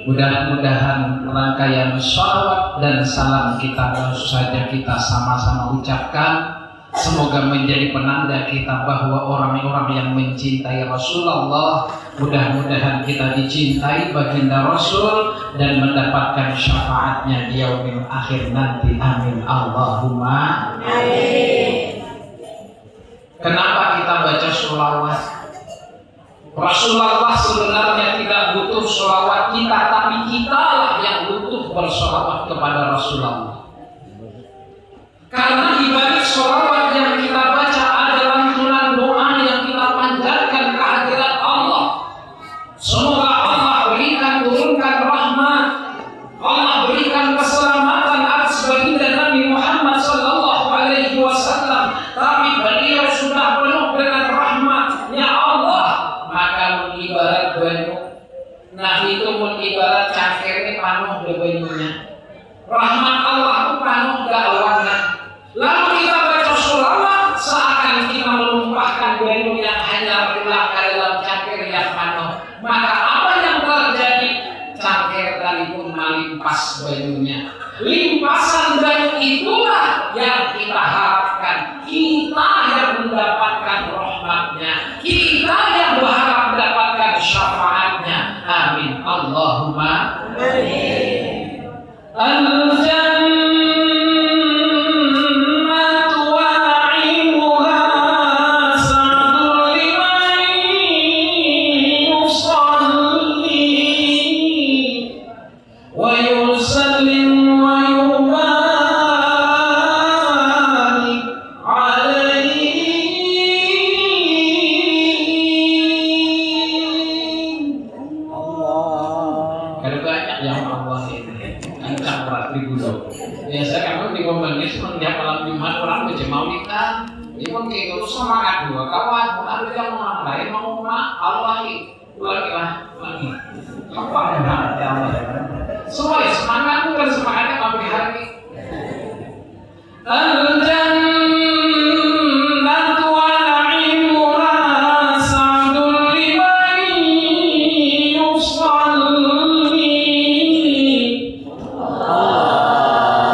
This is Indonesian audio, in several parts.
Mudah-mudahan rangkaian sholawat dan salam kita langsung saja kita sama-sama ucapkan. Semoga menjadi penanda kita bahwa orang-orang yang mencintai Rasulullah, mudah-mudahan kita dicintai baginda Rasul dan mendapatkan syafaatnya di yaumil akhir nanti. Amin. Allahumma amin. Kenapa kita baca sholawat? Rasulullah sebenarnya tidak butuh sholawat kita, tapi kitalah yang butuh bersholawat kepada Rasulullah. Karena dibalik sholawat yang kita baca ada lantunan doa yang kita panjatkan kehadirat Allah. Semoga Allah berikan turunkan rahmat, Allah berikan keselamatan atas baginda Nabi Muhammad sallallahu alaihi wasallam. Tapi beliau sudah penuh dengan rahmatnya Allah. Maka ibarat banyu, nah itu ibarat cangkir panuh ke banyunya. Rahmat Allah itu panuh gawangan. Lalu kita baca sholawat seakan kita menumpahkan banyu yang hanya pulang ke dalam cangkir yang panuh. Maka apa yang terjadi? Cangkir tadi pun melimpas banyunya. Limpasan banyu itulah yang kita harapkan. Kita yang mendapatkan rahmatnya, kita yang berharap mendapatkan syafaatnya. Amin. Allahumma amin. Al-jannatu wa na'imuha sa'dul liman yusalli wa yusallim wa yubarik alaihi. Ada banyak yang Allah ini ancam berat di gunung. Biasa kamu di Bombangis mendiap malam Jumat orang baca maulidan. Ini pun kayak gitu semangat dua kawan. Ada yang orang lain mau Allah ini lagi apa ya Allah. Semua semangat bukan semangatnya kami hari. Al-jannatu wa na'imuha sa'dul liman yusalli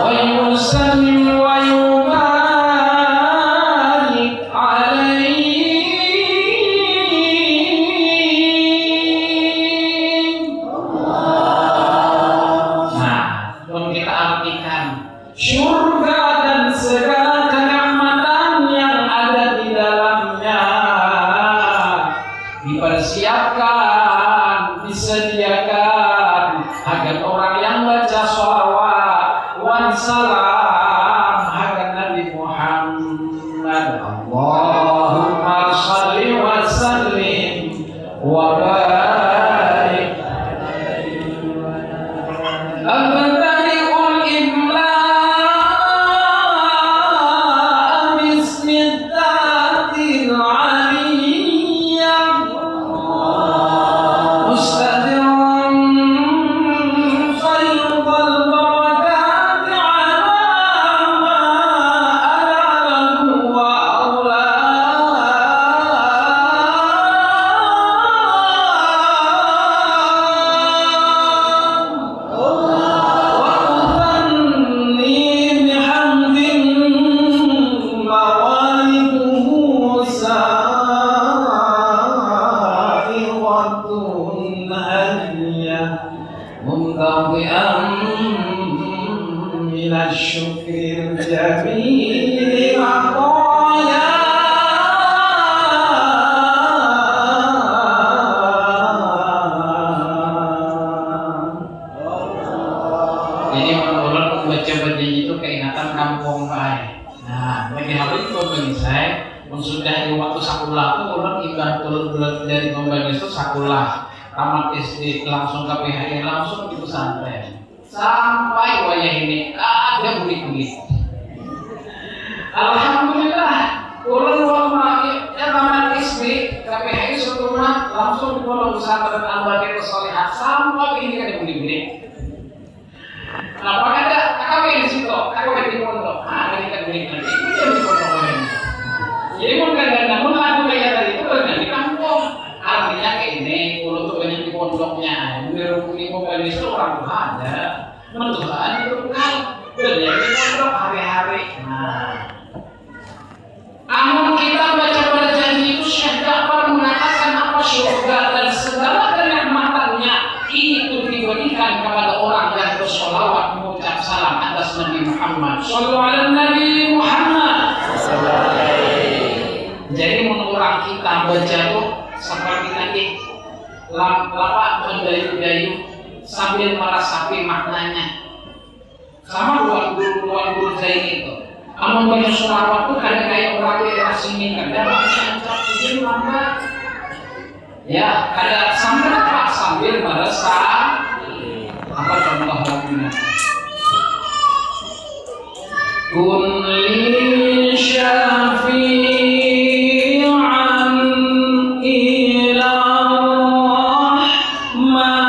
wa yusallim wa yubarik alaihi. Nah, pun kita artikan surga dan segala kenikmatan yang ada di dalamnya dipersiapkan, disediakan agar orang yang baca sholawat wan salam agar Nabi Muhammad. Allahumma shalli wa sallim wa barik Al-Bari'ul Imla' Bismillahil Aliyyah Mustadirun Fayyubal Barakati Ala Ma Alalahu wa Awla. من الشكر الجميل عطايا. Jadi menurut membaca-baca itu keingatan kampung baik. Nah, bagi hal itu saya sudah di waktu sekolah itu ulun imbah turun dari Bombangis itu sekolah tamat SD langsung ke PHI langsung di pesantren. Sampai wayah ini ada bulik-bulik. Alhamdulillah, ulun waktu tamat SD ke PHI sekolah langsung di pondok pesantren Al-Baqiyah Sholihat sampai ini kan gede-gede. Nah, ada kakak di situ, kakak di pondok, ada di kan gede nanti, itu di pondok lain. Jadi mungkin namun lagu kayak tadi itu kan di kampung, artinya kayak ini, kalau tuh banyak di pondoknya, menurut mobilis itu orang Tuhan ada, Tuhan itu kan, jadi di pondok hari-hari. Nah, namun kita baca berjanji itu Syekh Ja'far mengatakan apa surga dan segala kenikmatannya itu diberikan kepada orang yang bersolawat mengucap salam atas Nabi Muhammad. Shallallahu alaihi Nabi Muhammad. Jadi menurut orang kita baca itu seperti tadi lapak mendayu-dayu sambil merasapi maknanya. Sama dua guru Zain itu. Amun baca selawat itu kadang kayak orang daerah sini kadang ancap sedikit lambat. Ya, kadang sambil meresap. Apa contoh lagunya? Kun li syafi'an ila rahmani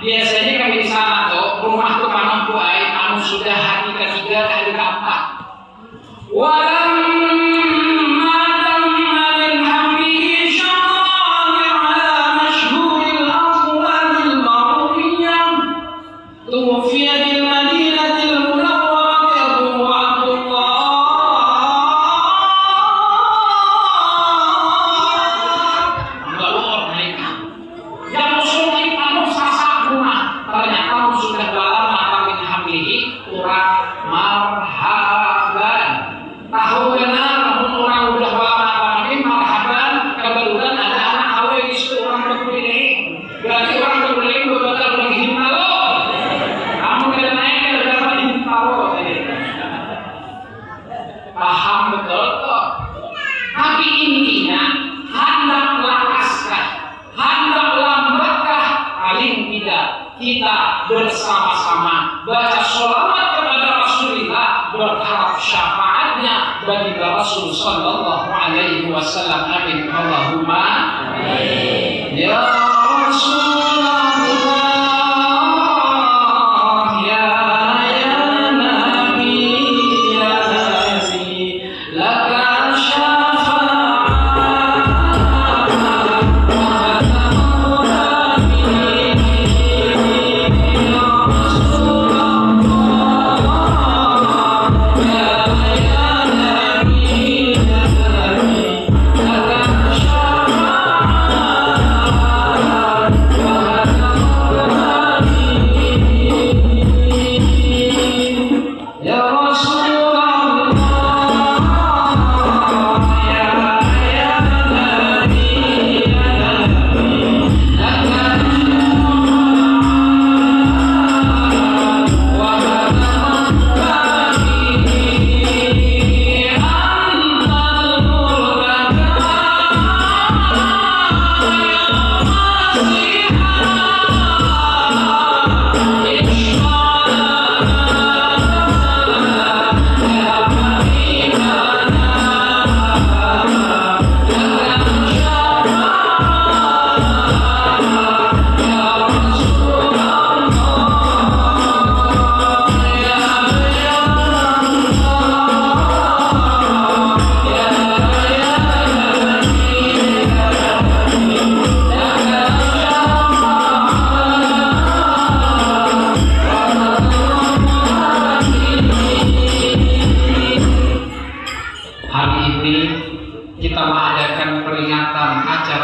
Biasanya kalau di sana tuh rumah tuh kamu buai, kamu sudah hari ketiga, hari keempat. ولما تم من حمله شهران على مشهور الأخبار المروية توفي بالمدينة المنورة أبو عبد الله yang musuhin anu sasakuna ternyata sudah lama kawin hamlihi kurang marhaban tahu benar namun orang udah lama kawin marhaban kebetulan ada anak kawin di situ orang berkuliling berarti orang berkuliling betul-betul berhimna loh kamu kena naik ke dapat himna loh paham betul kok tapi intinya hendaklah asrah hendaklah berkah paling tidak kita bersama-sama baca sholawat kepada Rasulullah berharap syafaatnya bagi Rasul sallallahu alaihi wasallam. Amin Allahumma amin. Ya Rasulullah ya Nabi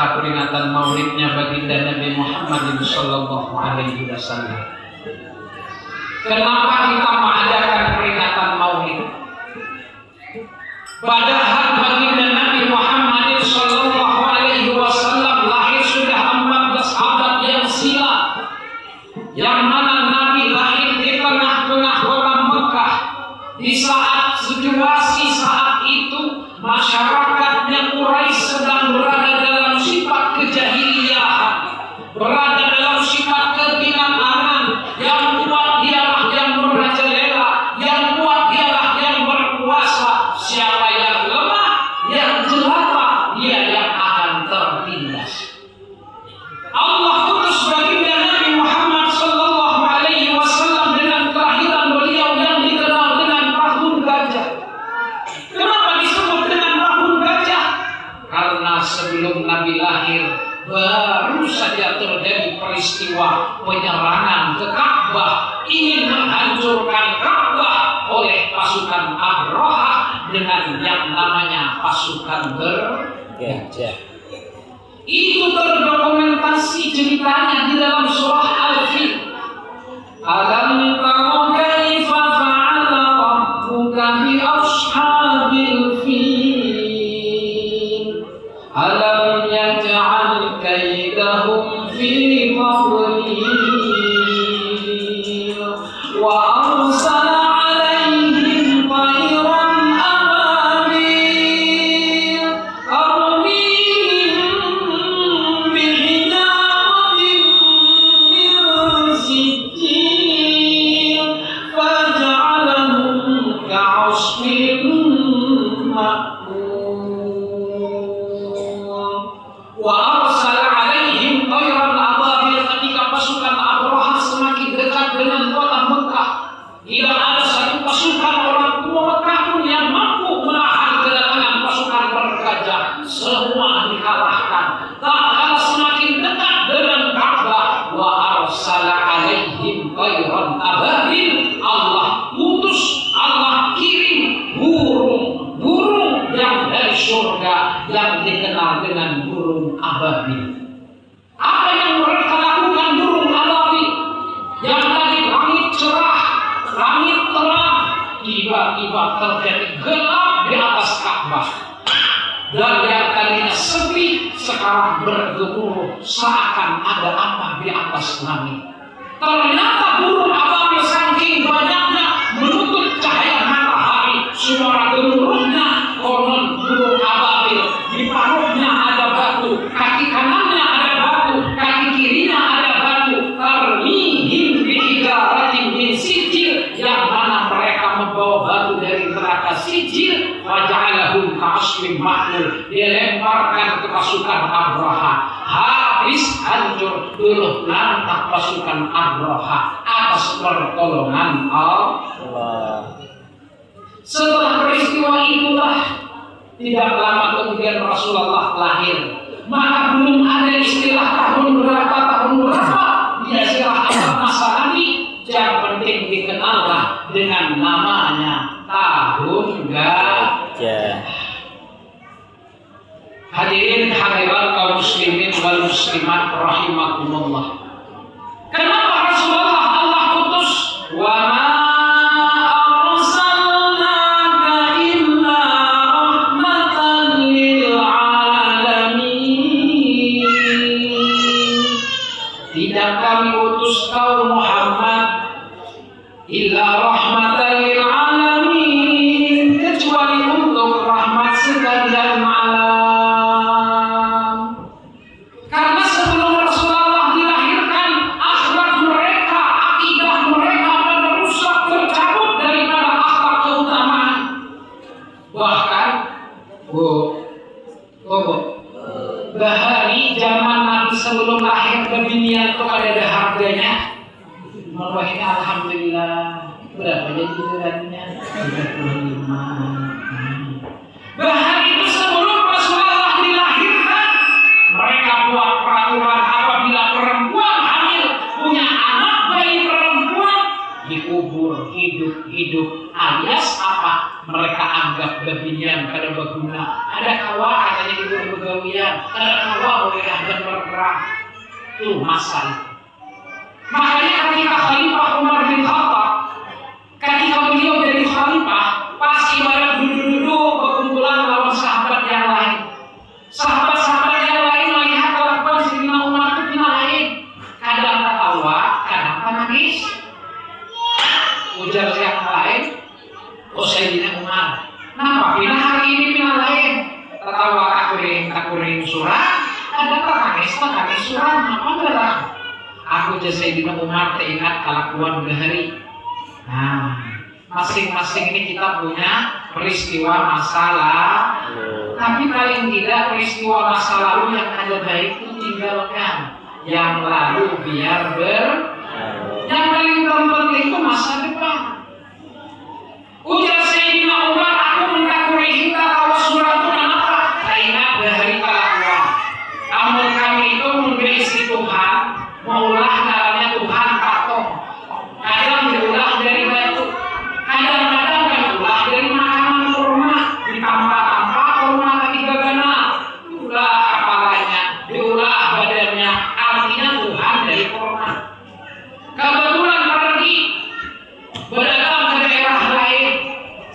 laka peringatan maulidnya baginda Nabi Muhammad sallallahu alaihi wasallam. Kenapa kita mengadakan peringatan maulid? Padahal baginda Nabi Muhammad sallallahu alaihi wasallam lahir sudah 14 abad yang silam. Yang mana Nabi lahir di tengah-tengah kota Mekah. Di saat situasi saat itu masyarakatnya Quraisy sedang berada dalam sifat kejahiliahan, berada dalam sifat ketidakanan. Yang kuat dialah yang merajalela, yang kuat dialah yang berkuasa. Siapa yang lemah, yang jelata, dia yang akan tertindas. Allah utus baginda Nabi Muhammad sallallahu alaihi wasallam dengan kelahiran beliau yang dikenal dengan tahun gajah. Kenapa disebut dengan tahun gajah? Karena sebelum Nabi lahir baru saja terjadi peristiwa penyerangan ke Ka'bah, ingin menghancurkan Ka'bah oleh pasukan Abrahah dengan yang namanya pasukan bergajah. Itu terdokumentasi ceritanya di dalam surah Al-Fil. Alam tara kaifa fa'ala rabbuka bi ashabil fil. Alam yaj'al kaidahum fi tadlil wa arsala 'alaihim tayran ababil tarmihim bihijaratin min sijil faj'alahum ka'asfin wa arsala 'alaihim tayran ababil. Ketika pasukan Abrahah semakin dekat dengan kota Mekah, tidak ada satu pasukan orang tua Mekah pun yang mampu yang dikenal dengan burung ababil. Apa yang mereka lakukan burung ababil? Yang tadi langit cerah, langit terang, tiba-tiba terjadi gelap di atas Ka'bah. Dan yang tadinya sepi sekarang bergemuruh seakan ada apa di atas langit. Ternyata burung ababil saking banyaknya menutup cahaya matahari. Suara gemuruhnya konon burung ababil. Di paruhnya ada batu, kaki kanannya ada batu, kaki kirinya ada batu. Tarmihim bihijaratin min sijil, yang mana mereka membawa batu dari neraka sijil. Waja'alahum ka'asfin ma'kul, dilemparkan ke pasukan Abraha. Habis hancur dulu lantak pasukan Abraha atas pertolongan Allah. Setelah peristiwa itulah tidak lama kemudian Rasulullah lahir. Maka belum ada istilah tahun berapa, istilah apa masa nanti. Yang penting dikenallah dengan namanya tahun gajah. Hadirin hadirat kaum muslimin wal muslimat rahimakumullah. Kenapa Rasulullah Allah utus? Wa ma arsalnaka illa rahmatan lil alamin. Tidak kami utus kau Muhammad illa rahmatan lil alamin, kecuali untuk rahmat sekalian alam. Bahari zaman Nabi sebelum lahir ke dunia itu ada harganya. Marwahnya alhamdulillah berapa jadi beratnya? 35. Bahari itu sebelum Rasulullah dilahirkan, mereka buat peraturan apabila perempuan hamil punya anak bayi perempuan dikubur hidup-hidup, alias apa? Mereka anggap beginian kada berguna. Ada kawa katanya di begawian, ada kawa boleh ada berperang. Itu masalah. Makanya ketika Khalifah Umar bin Khattab, ketika beliau jadi khalifah, pas ibarat duduk-duduk berkumpulan lawan sahabat yang lain. Sahabat-sahabat yang lain melihat kelakuan Sayyidina Umar itu tidak lain. Kadang tertawa, kadang menangis. Ujar yang lain, oh Sayyidina Umar, kenapa pindah hari ini pindah lain? Tertawa kakuring surat, ada terangis surat, apa berat? Aku jadi Sayyidina Umar teringat kelakuan Bahari. Nah, masing-masing ini kita punya peristiwa masalah. Tapi paling tidak peristiwa masa lalu yang ada baik itu tinggalkan. Yang lalu biar yang paling terpenting itu masa depan. Ujar Sayyidina Umar, aku mentakuri kita kalau surat itu kenapa? Ingat Bahari kelakuan. Namun kami itu memberi istri Tuhan, maulah namanya Tuhan patok. Kadang diulah dari batu, kadang-kadang diulah dari makanan kurma, ditambah-tambah kurma lagi gagana. Diulah kepalanya, diulah badannya, artinya Tuhan dari kurma. Kebetulan pergi berdagang ke daerah lain,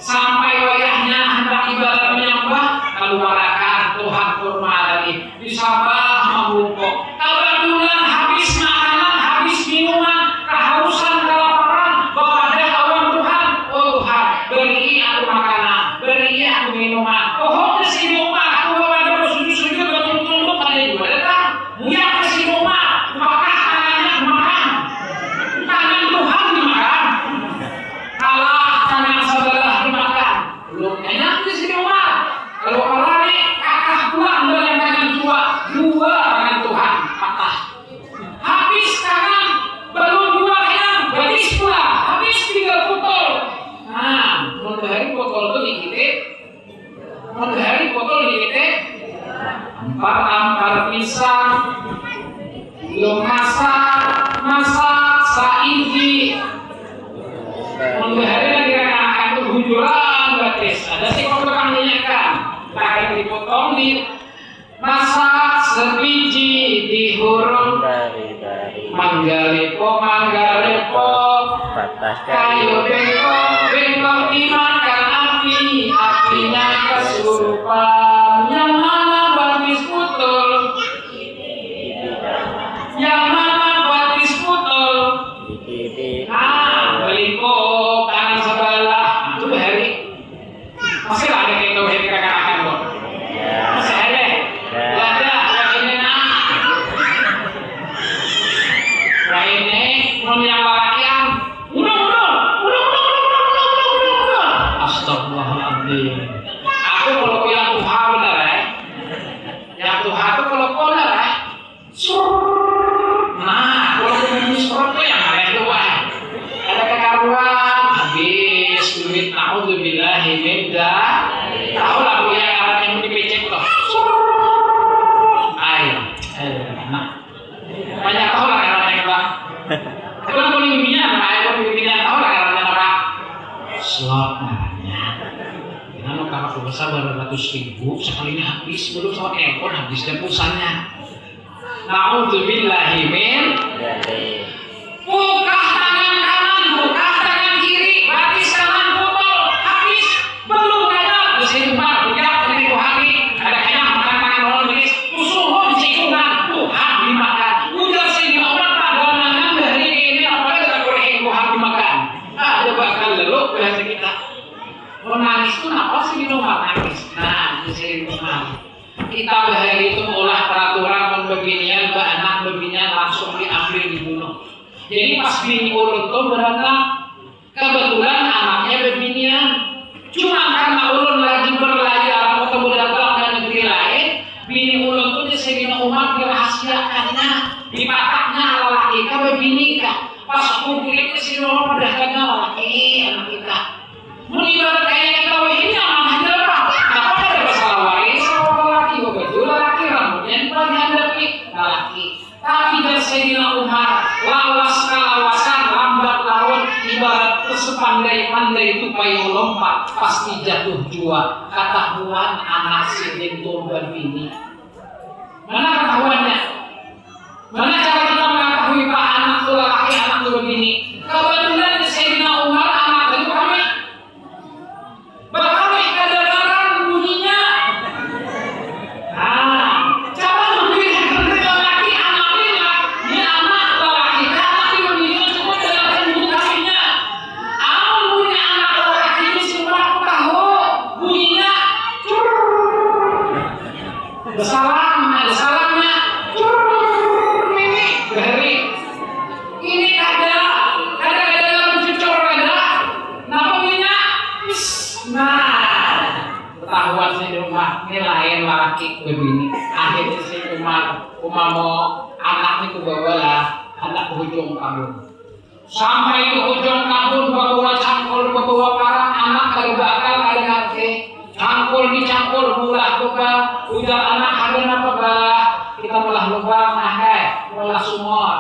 sampai wayahnya hendak ibadah menyembah, keluarkan Tuhan kurma lagi, disambah membungkuk. Kebetulan habis makanan, habis minuman, kehausan, kelaparan, bahwa ada kawan Tuhan, oh Tuhan, beri aku makanan, beri aku minuman. Oh kasih rumah, aku bawa ada sujud-sujud, betul-betul pada juga datang. Mulia kasih rumah, maka tangannya makan, tangan Tuhan dimakan, kalah tangan sebelah dimakan. Belum enak kasih rumah. Kalau orang ini kakak pulang dengan tangan dua tangan Tuhan patah. Habis tangan baru dua yang gadis pula, habis 3 botol. Nah, matahari botol itu dikit, matahari botol dikit, 4 pisang, belum masak saiki. Matahari lagi akan berhujuran gratis. Ada sih orang menanyakan, akan dipotong maulid masak sebiji dihurung manggalepo kayu bengkok dimakan apinya kesurupan yang mana batis putul belipo tangan sebelah itu hari masih ada yang tahu hari kakak-kakak kok masih ada ini mau yang lalakian udah astagfirullahaladzim aku kalau yang Tuhan benar yang Tuhan itu kalau benar nah kalau ini surat itu yang ada itu ada kekaruan habis duit naudzubillahi min dzalik tahu lah bu yang alat yang dipecek tuh ayo nah banyak tahu lah caranya apa itu kan pemimpinnya tahu lah caranya apa slot namanya karena kakak pulsa beratus ribu sekali ini habis belum sama telepon habis dan pulsanya naudzubillahi min dzalik buka tangan kanan, buka tangan kiri, batis kanan botol, habis belum ada bisa jumpa, tidak ini Tuhan ada kayak makan tangan orang beris, usuhun cikungan, Tuhan dimakan, udah sehingga orang padangan dari ini apalagi kita boleh Tuhan dimakan, ada bakal lalu bahasa kita, menangis itu apa sih di rumah nangis, nah di sini rumah. Kita bahari itu mengolah peraturan beginian, anak beginian langsung diambil dibunuh. Jadi pas bini ulun tuh beranak, kebetulan anaknya beginian. Cuma karena ulun lagi berlayar atau berdagang ke negeri lain, bini ulun tuh di Sayyidina Umar dirahasiakannya, dipataknya lelaki ke begini kak. Pas kumpulin ke Sayyidina Umar berdagangnya lelaki anak kita. Mengibarat kayak kita ini amanahnya apa? Apa ada masalah waris sama lelaki, begitu lelaki rambutnya dihadapi lelaki. Tapi dari Sayyidina Umar lawasan lambat laun ibarat sepandai-pandai tupai lompat pasti jatuh jua ketahuan anak sidin turban bini. Mana ketahuannya? Mana cara kita mengetahui pak anak itu laki anak itu begini? Kebetulan di Sayyidina Umar anak itu kami berkami kedengaran bunyinya. Cara membedakan laki anak ini dia anak laki anak itu bunyinya cuma dengarkan bunyi kaminya. Bunyi anak laki ini semua tahu bunyinya bersalam ada salamnya ini dari ini ada mencucur ada nah bunyinya nah ketahuan sih di rumah ini lain laki begini akhirnya si Umar mau anak itu bawalah anak hujung kabun sampai ke hujung kabun bawa cangkul bawa parang anak kalau bakal ada ngerti cangkul dicangkul bulah lupa udah anak ada apa bah kita malah lubang malah sumur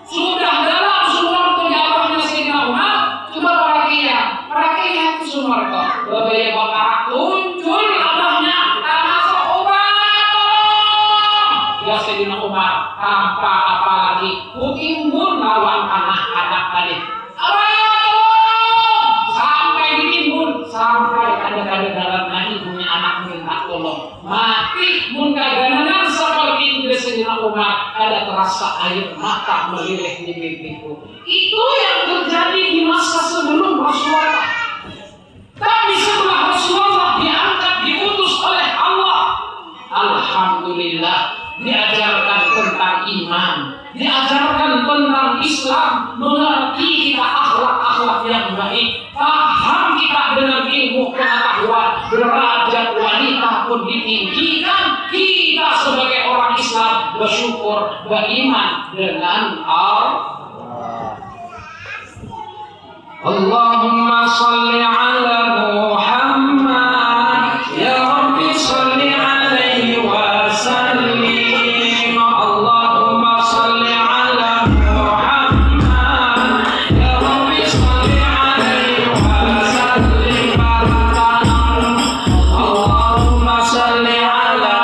sudah dalam sumur itu jatuhnya Sayyidina Umar coba perakian itu sumur kok babaya bakar muncul abahnya termasuk obat ya Sayyidina Umar tanpa apa lagi kutimbun lawan anak-anak tadi sampai ditimbun sampai ada dalam lagi punya anak minta tolong mati mengkaganan seperti itu dari Sayyidina Umar ada terasa air mata melirih di pipiku itu yang terjadi di masa sebelum Rasulullah tapi setelah Rasulullah diangkat diutus oleh Allah alhamdulillah diajarkan tentang iman diajarkan tentang Islam mengerti kita akhlak-akhlak yang baik paham kita dengan ilmu pengetahuan derajat wanita pun ditinggikan kita sebagai orang Islam bersyukur beriman dengan Allah Allahumma salli ala Muhammad ya Rabbi salli alaihi wa sallim Allahumma salli ala Muhammad ya Rabbi salli alaihi wa sallim Allahumma salli ala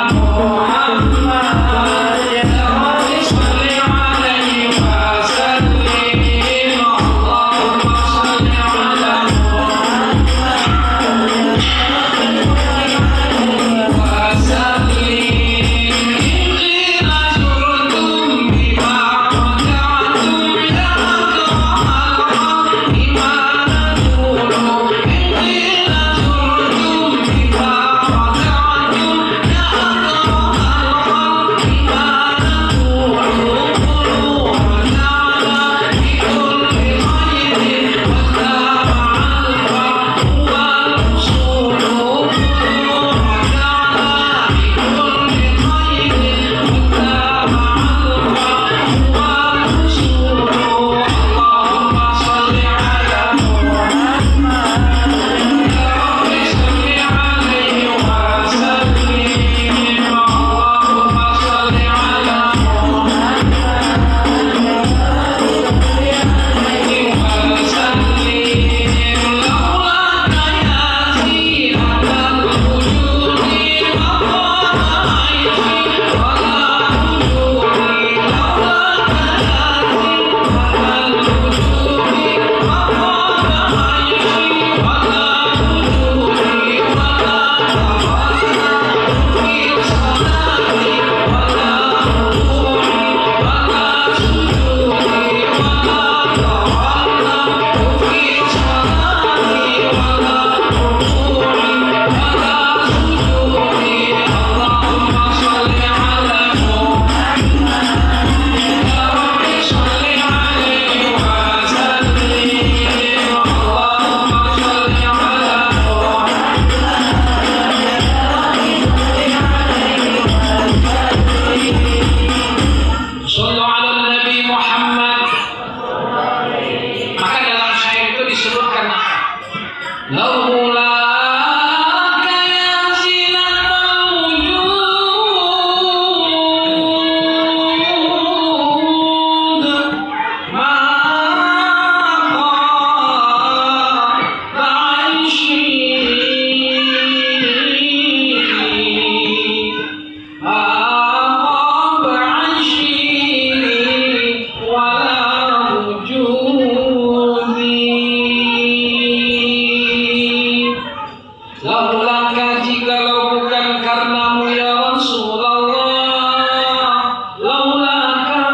Laulaka jikalau bukan karenamu ya Rasulullah, laulaka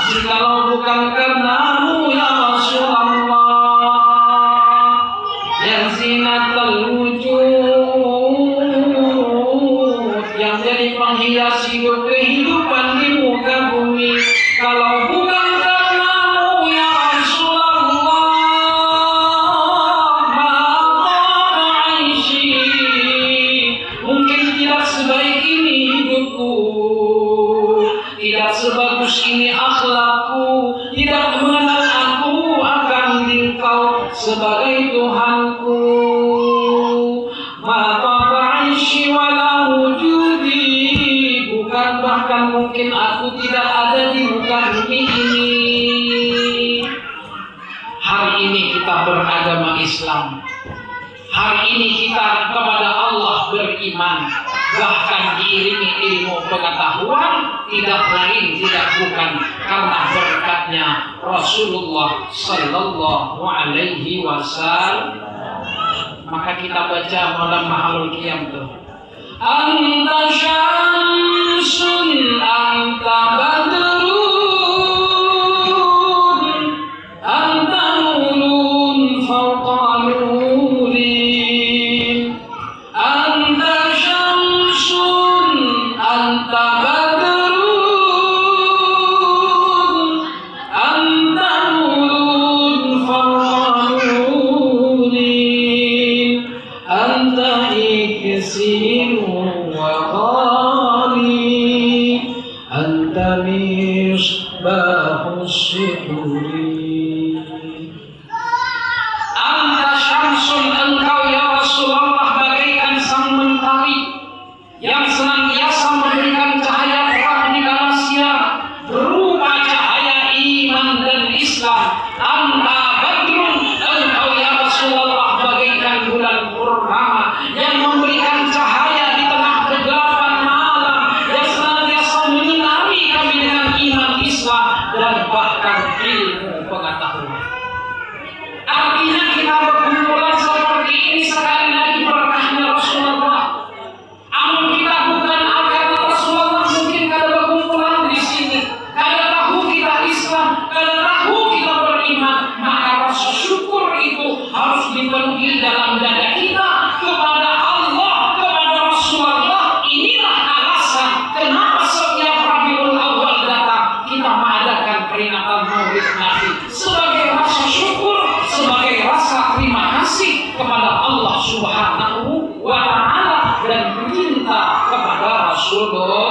jikalau bukan karenamu ya Rasulullah, yang zinatul wujud, yang jadi penghias hidup kehidupan di muka bumi. Kalau bukan karenamu ya Rasulullah, mungkin tidak sebaik ini hidupku, tidak sebagus ini akhlakku, tidak mengenal aku akan engkau sebagai Tuhanku. Maka aishi wala wujudi, bukan bahkan mungkin aku tidak ada di muka bumi ini. Hari ini kita beragama Islam, hari ini kita kepada Allah beriman, bahkan diiringi ilmu pengetahuan, tidak lain tidak bukan karena berkatnya Rasulullah Sallallahu Alaihi Wasallam. Maka kita baca malam Mahalul Qiyam tuh, Anta syamsun anta badrun anta nurun fawqa nurin, anta syamsun anta badrun anta nurun fawqa nurin, anta iksiru wa ghali, anta misbahus syuhuri. Anta syamsun, engkau ya Rasulullah bagaikan sang mentari yang senantiasa memberikan cahaya terang di dalam siang berupa cahaya iman dan Islam. Anta badrun, engkau ya Rasulullah bagaikan bulan purnama yang memberikan cahaya di tengah kegelapan malam, yang senantiasa menyinari kami dengan iman Islam dan bahkan ilmu pengetahuan. Artinya kita berkumpulan seperti ini sekali lagi berkahnya Rasulullah. Amun kita bukan karena Rasulullah, mungkin kada berkumpulan di sini, kada tahu kita Islam, kada tahu kita beriman. Maka rasa syukur itu harus dipenuhi dalam dada kita kepada Allah, kepada Rasulullah. Inilah alasan kenapa setiap Rabiul Awal datang kita mengadakan peringatan Maulid Nabi sebagai rasa syukur, sebagai rasa terima kasih kepada Allah Subhanahu wa Ta'ala dan cinta kepada Rasulullah.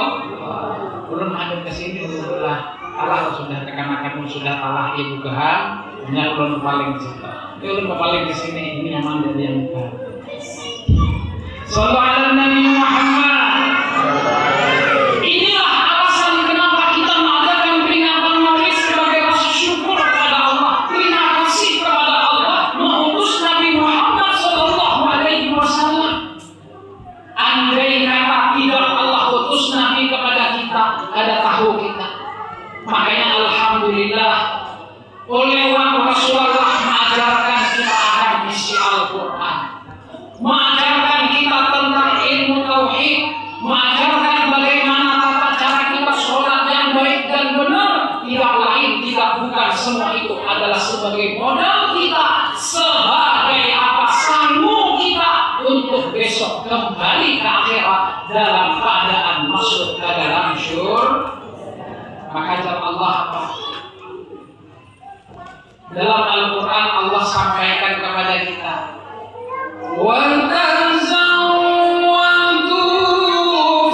Belum ada ke sini sudah Allah sudah rekan-rekanmu sudah Allah ibu gahan, hanya ulun paling cinta. Ulun paling di sini ini memang dari yang bukan. Sallallahu alaihi Nabi Muhammad. Inilah alasan kenapa kita mengadakan peringatan Maulid sebagai rasa syukur kepada Allah, terima kasih kepada Allah mengutus Nabi Muhammad Sallallahu Alaihi Wasallam. Andai kata tidak Allah utus Nabi kepada kita, ada tahu kita. Makanya alhamdulillah oleh Rasulullah mengajarkan kita akan misi Al-Quran, mengajarkan kita tentang ilmu tauhid, mengajarkan bagaimana tata cara kita sholat yang baik dan benar. Tidak lain, tidak bukan, semua itu adalah sebagai modal kita, sebagai apa sanggup kita untuk besok kembali ke akhirat dalam keadaan masuk ke dalam syurga. Maka jawab Allah apa? Dalam Al-Quran Allah sampaikan kepada kita, wa tazawwadu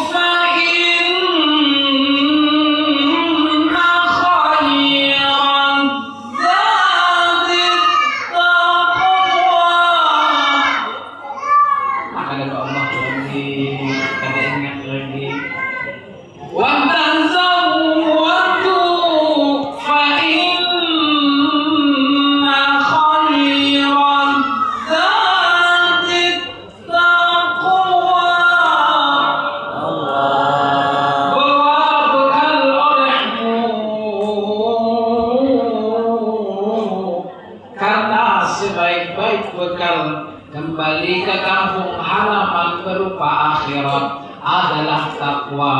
fa inna khayran zadi taqwa. Maka ada Allah lagi, ada ingat lagi, wa tazawwadu fa inna khayran zadi taqwa. Bawa bekal olehmu karena sebaik-baik bekal kembali ke kampung harapan berupa akhirat adalah takwa,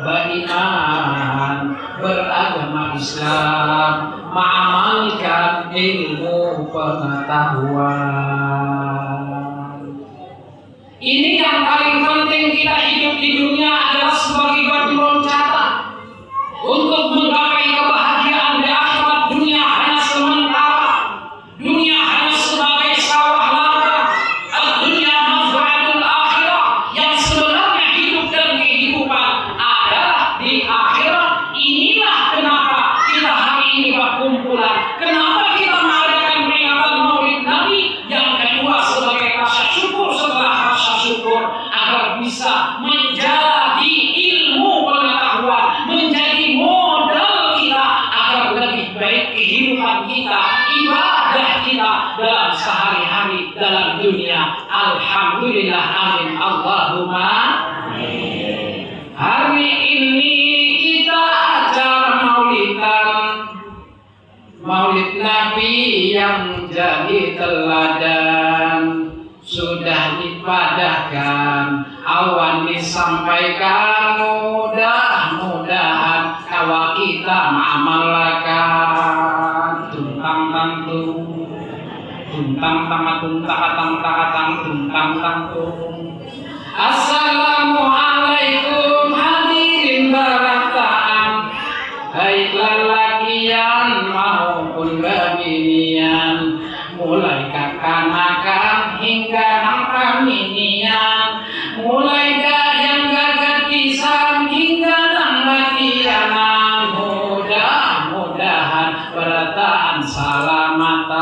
beriman, beragama Islam, mengamalkan ilmu pengetahuan. Ini yang paling penting. Kita hidup di dunia adalah sebagai batu loncatan untuk menggapai kebahagiaan di akhirat. Dunia hanya sementara, dunia hanya sebagai sawah ladang. Dunia manfaatun akhirah, yang sebenarnya hidup dan kehidupan adalah di akhirat. Inilah kenapa kita hari ini berkumpulan. Kenapa kita mengadakan peringatan Maulid Nabi? Yang kedua sebagai rasa syukur, setelah rasa syukur agar bisa menjadi ilmu pengetahuan, menjadi modal kita agar lebih baik kehidupan kita, ibadah kita dalam sehari-hari dalam dunia. Alhamdulillah, amin, Allahumma amin. Hari ini kita acara maulidan, Maulid Nabi yang jadi teladan sudah dipadahkan, awan disampaikan, mudah-mudahan kawa kita mengamalkan. Tuntang tang tung, tuntang tang takatang takatang tuntang tang tung. Assalamualaikum hadirin barataan, baik lelakian maupun babinian, mulai kakanakan hingga nangkaminian, mulai yang gagah pisang hingga nangmatianan. Mudah-mudahan berataan salamatan.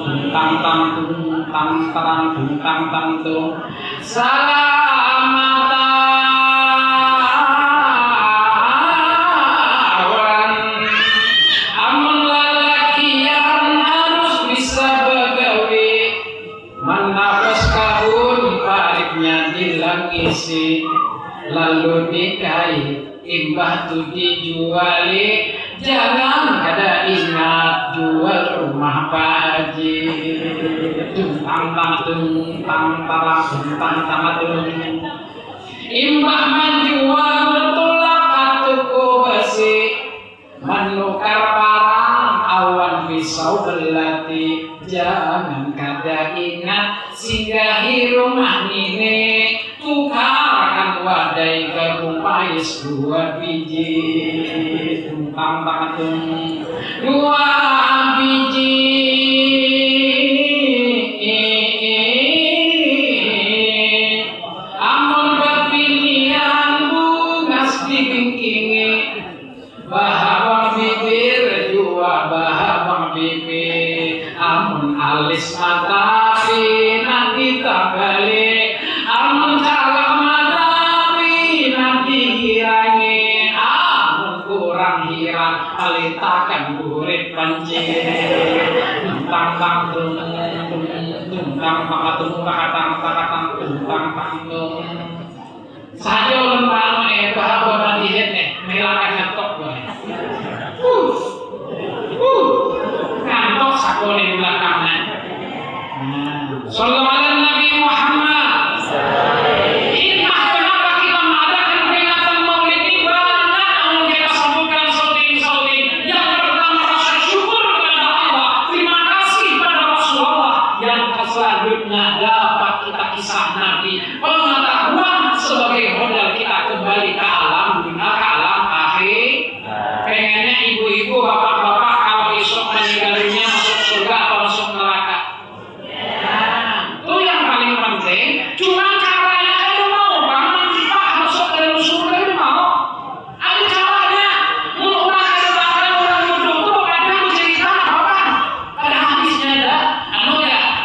Tuntang tang tung tang tang tuntang tang tung. Salamatan. Amun lelakian harus bisa begawi, menapes kahun pariknya dilangisi, lalu dikait imbah tu dijuali. Jangan ada ingat jual rumah Pak Haji. Tuntang tang tung tang tang tuntang tang tung. Imbah menjual betulak atuku besi, menukar barang awan pisau belati. Jangan kada ingat singgahi rumah nini, tukarkan wadai ke rumpais 2 biji. Tuntang tang tung 2 biji. Amun berpilihan bungas dibingkingi, bahabang bibir jua bahabang bibir. Amun alis matapi nanti tak balik, amun calak matapi nanti hirangi. Amun kurang hirang alitakan burit pancing. Tuntang tang tung tuntang tang takatang tuntang tang tung. Saja ulun bahawa dihet melakan ngantok boleh. Ngantok sakole belakangnya. Sallallahu alaihi Nabi Muhammad. Inilah kenapa kita mengadakan peringatan Maulid ini. Banyak yang kita sambutkan sauting-sauting. Yang pertama rasa syukur kepada Allah, terima kasih pada Rasulullah. Yang selanjutnya dapat kita kisah Nabi, pengetahuan sebagai modal kita kembali ke alam dunia, ke alam akhir. Pengennya ibu-ibu, bapak-bapak kalau besok meninggalnya masuk surga atau masuk neraka. Nah, itu yang paling penting. Cuma caranya aja mau, bangun kita masuk ke dalam surga itu mau. Ada caranya. Mau orang ada bakal orang hidup itu ada mencerita apa? Ada hadisnya ada.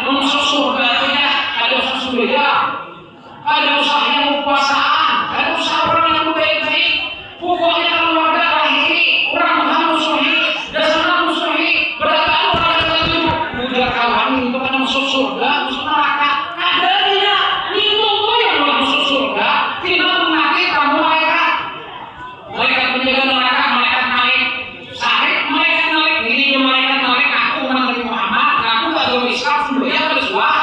Mau masuk surga itu ya, ada usaha surga, ada usaha yang puasaan, ada usaha orang yang baik-baik. Pokoknya keluarga lahiri, orang Tuhan musuhi, dasarnya musuhi, berapa orang yang terlalu mudah kawan itu kan masuk surga, masuk neraka. Ada dia, itu tuh yang mau masuk surga, tidak mengakhiri kamu malaikat. Malaikat penjaga neraka, malaikat naik, sahih, malaikat naik, ini malaikat naik, aku Nabi Muhammad, aku agama Islam, sebenarnya bersuah.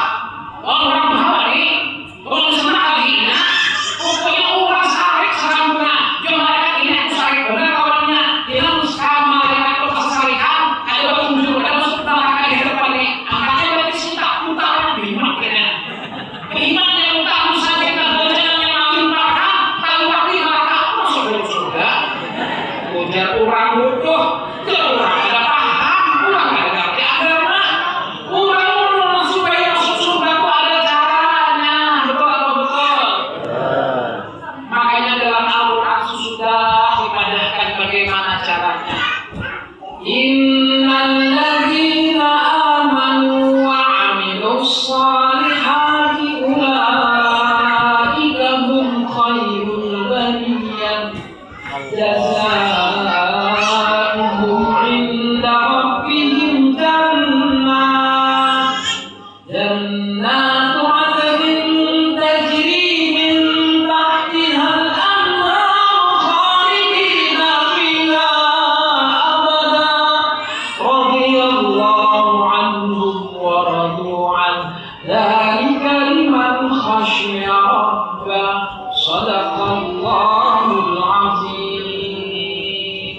Dzalika liman khasyya rabbah. Shadaqallahul azim.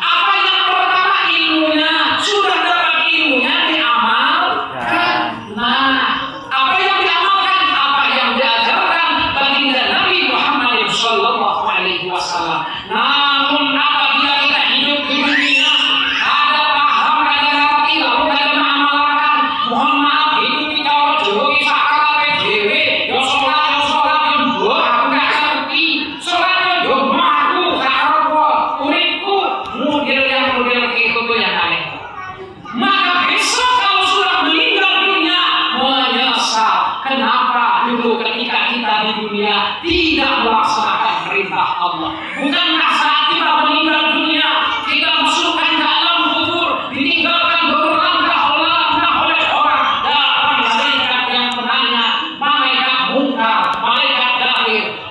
Apa yang pertama ilmunya, sudah dapat ilmunya diamalkan. Nah, apa yang diamalkan? Apa yang diajarkan baginda Nabi Muhammad sallallahu alaihi wasallam. Namun apabila kita hidup di dunia ada paham kada ngerti lalu kada mengamalkan, mohon maaf hidup kita ojo sakala dhewe yo salat yo dua aku gak ngerti salat yo aku gak apa uripku model gitu tuh yang aneh. Maka besok kalau sudah meninggal dunia menyesal. Kenapa dulu ketika kita di dunia tidak melaksanakan perintah Allah? Bukankah saat kita meninggal dunia kita masukkan ke alam kubur, ditinggalkan berlangkah oleh orang, datang malaikat yang penanya, malaikat mungkar, malaikat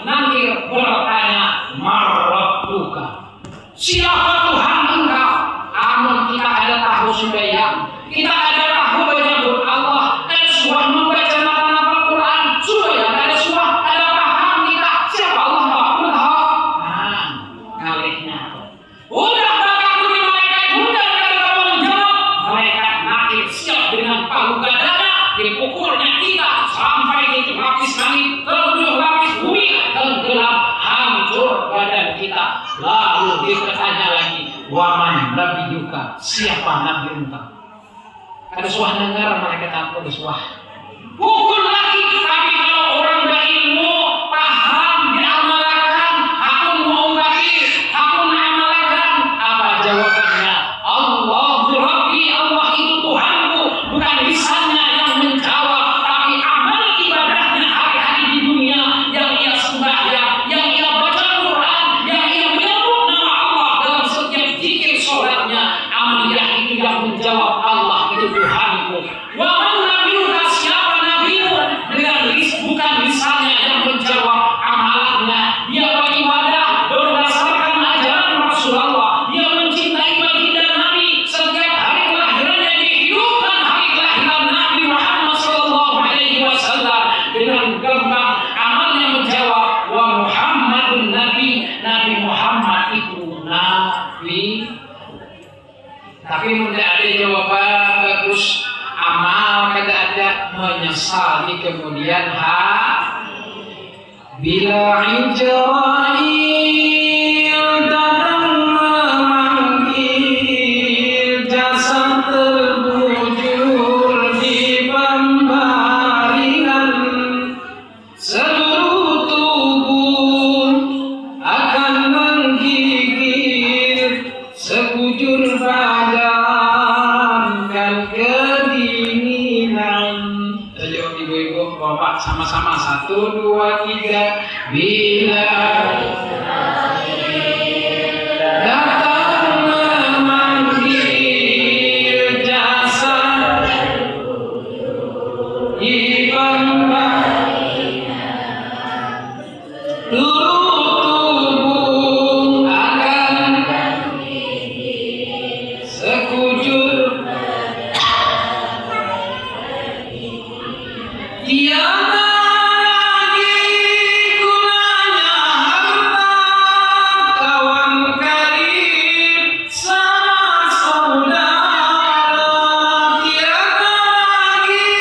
nakir, bertanya, marabbuka, siapa Tuhan engkau? Amun kita ada tahu sembahyang, kita ada tahu menyebut Allah, ada suah membaca matan Al-Quran, sudah ya ada suah, ada paham kita siapa Allah Ta'ala. Nah, kalihnya udah bakal di malaikat muda kalau menjawab, malaikat nakir siap dengan palu gadanya, dipukulnya kita sampai di lapis langit, ketujuh lapis bumi, tenggelam, hancur badan kita. Lalu ditanya lagi, waman nabi yuka, siapa nabi engkau? Ada suah dengar malaikat aku ada suah. Pukul lagi, tapi kalau orang berilmu, paham, diamalkan, aku mau bagi, aku mengamalkan. Apa jawabannya? Allahu Rabbi, Allah itu Tuhanku, bukan lisannya yang menjawab, tapi amal ibadahnya hari-hari di dunia yang ia sembahyang, yang ia baca Quran, yang ia menyebut nama Allah dalam setiap zikir sholatnya. Amaliyah itu yang menjawab Allah itu Tuhanku. Wa man nabiyuka, siapa nabimu? Dengan bukan lisannya yang menjawab, amalannya dia beribadah berdasarkan ajaran Rasulullah. Dia mencintai baginda Nabi, setiap hari kelahirannya dihidupkan hari kelahiran Nabi Muhammad sallallahu alaihi wasallam dengan gembang. Amalnya menjawab, wa Muhammadun Nabi, Nabi Muhammad itu Nabi. Tapi tidak ada jawaban bagus, amal kada ada, menyesal di kemudian hari. Bila Israil datang memanggil, jasad terbujur di pembaringan, seluruh tubuh akan menggigil, sekujur badan dan kedinginan. Ayo ibu-ibu bapak sama-sama 1, 2, 3. Bila datang memanggil, jasad di pembaringan, tubuh akan sekujur tiada lagi gunanya harta, kawan karib sama saudara. Tiada lagi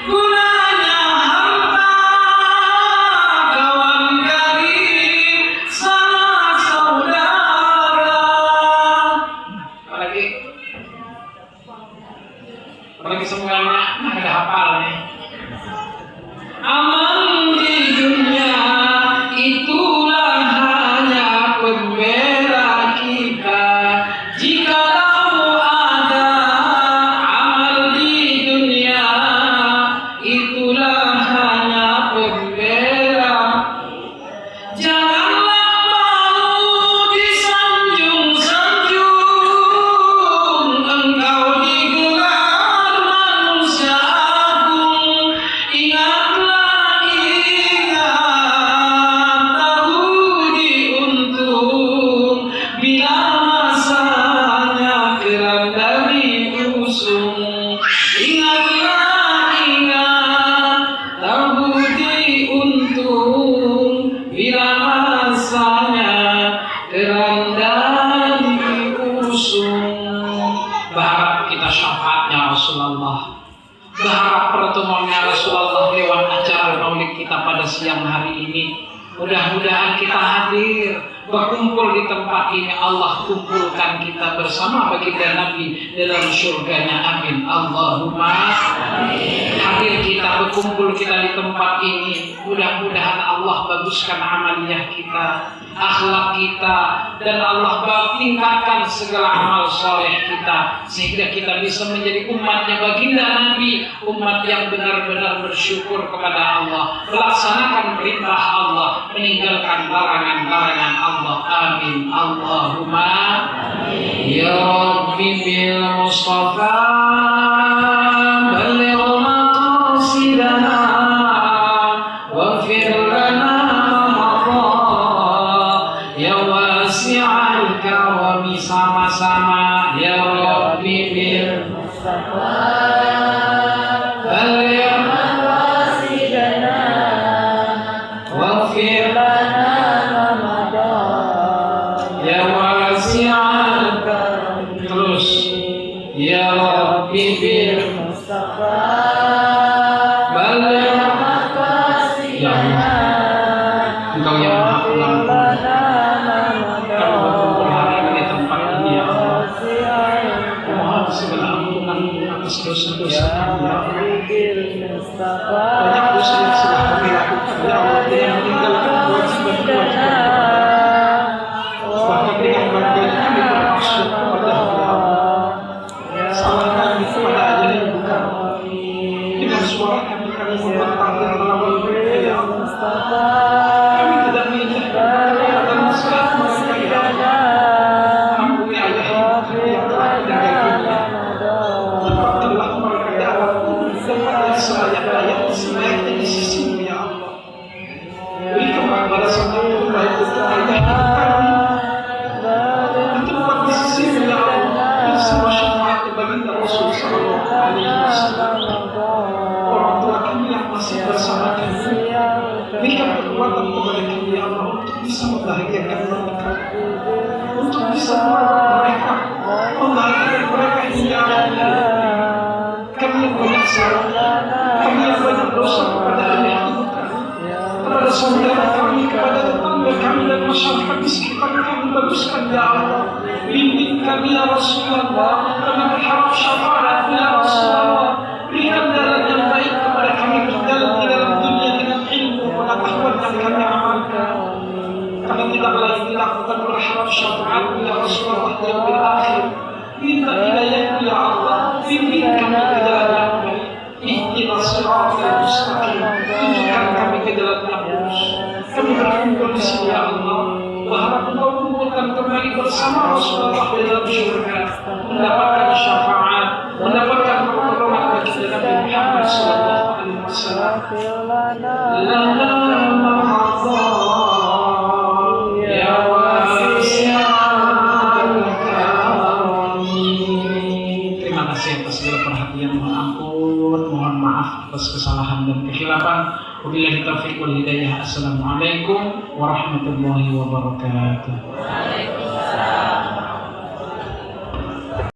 gunanya harta, kawan karib sama saudara. Apalagi semuanya ada hafal nih. Amal di dunia itulah hanya pembela kita. Jikalau ada amal di dunia, itulah hanya pembela. Janganlah mau disanjung-sanjung, engkau digelar manusia agung. Ingatlah, ingat, tahu diuntung bila masanya kerap dari usung. Ingatlah, ingat, Rasulullah lewat acara maulid kita pada siang hari ini. Mudah-mudahan kita hadir, berkumpul di tempat ini. Allah kumpulkan kita bersama baginda Nabi dalam surganya. Amin. Allahumma amin. Hadir kita, berkumpul kita di tempat ini. Mudah-mudahan Allah baguskan amaliyah kita, akhlak kita, dan Allah tingkatkan segala amal soleh kita, sehingga kita bisa menjadi umatnya baginda Nabi, umat yang benar-benar bersyukur kepada Allah, melaksanakan perintah Allah, meninggalkan larangan-larangan Allah. Amin. Allahumma amin. Ya Rabbi bil Mustafa balligh maqasidana waghfir lana ma madha ya wasi'al karami. Sama-sama. Ya Rabbi bil Mustafa balligh maqasidana waghfir lana Ya Rabbi bil Mustafa balligh maqasidana. Engkau yang Maha Pengampun, kami berkumpul hari ini di tempat ini ya Allah. Mohon segala ampunan atas dosa-dosa kami ya Allah. Banyak dosa yang sudah kami lakukan ya Allah, yang meninggalkan kewajiban-kewajiban. Bahkan dengan berbagai kami bermaksud kepada salah kami kepada ajal yang bukan. Dengan suara kami membantah dan melawan mereka ya Allah. Kami tidak menginginkan dan nasihat mereka ya Allah. Ampuni ayah yang telah meninggalkannya. Tempatkanlah mereka ya Allah tempat yang selayaknya di sisi-Mu ya Allah. Berikan balasan yang terbaik untuk ayah kami. Tempat di sisi-Mu ya Allah. Bersama syafaat baginda Rasul sallallahu alaihi wasallam. Orang tua kami yang masih bersama kami, berikan kekuatan kepada kami ya Allah untuk bisa membahagiakan mereka, untuk bisa merawat mereka, membahagiakan mereka hingga Allah. Kami yang banyak salah, kami yang banyak dosa kepada ayah ibu kami, kepada saudara kami, kepada tetangga kami dan masyarakat di sekitar kami. Baguskan ya Allah, bimbing kami ya Rasulullah, kami berharap syafaat ya Rasulullah. Berikan jalan yang baik kepada kami di dalam dunia dengan ilmu pengetahuan yang kami amalkan. Kami tidak lagi dilakukan berharap syafaat ya Rasulullah di yaumil akhir. Minta hidayah ya Allah, bimbing kami ke jalan yang baik. Ihdinas siratal mustaqim, tunjukkan kami ke jalan yang lurus. Kami berkumpul di sini ya Allah, berharap Engkau kumpulkan kembali bersama Rasulullah di dalam surga, mendapatkan syafaat, mendapatkan pertolongan bagi Nabi Muhammad sallallahu alaihi wasallam. Lana ma'adha ya wasi'al karami. Terima kasih atas segala perhatian. Mohon ampun, mohon maaf atas kesalahan dan kekhilafan. Wabillahi taufiq wal hidayah. Assalamualaikum warahmatullahi wabarakatuh.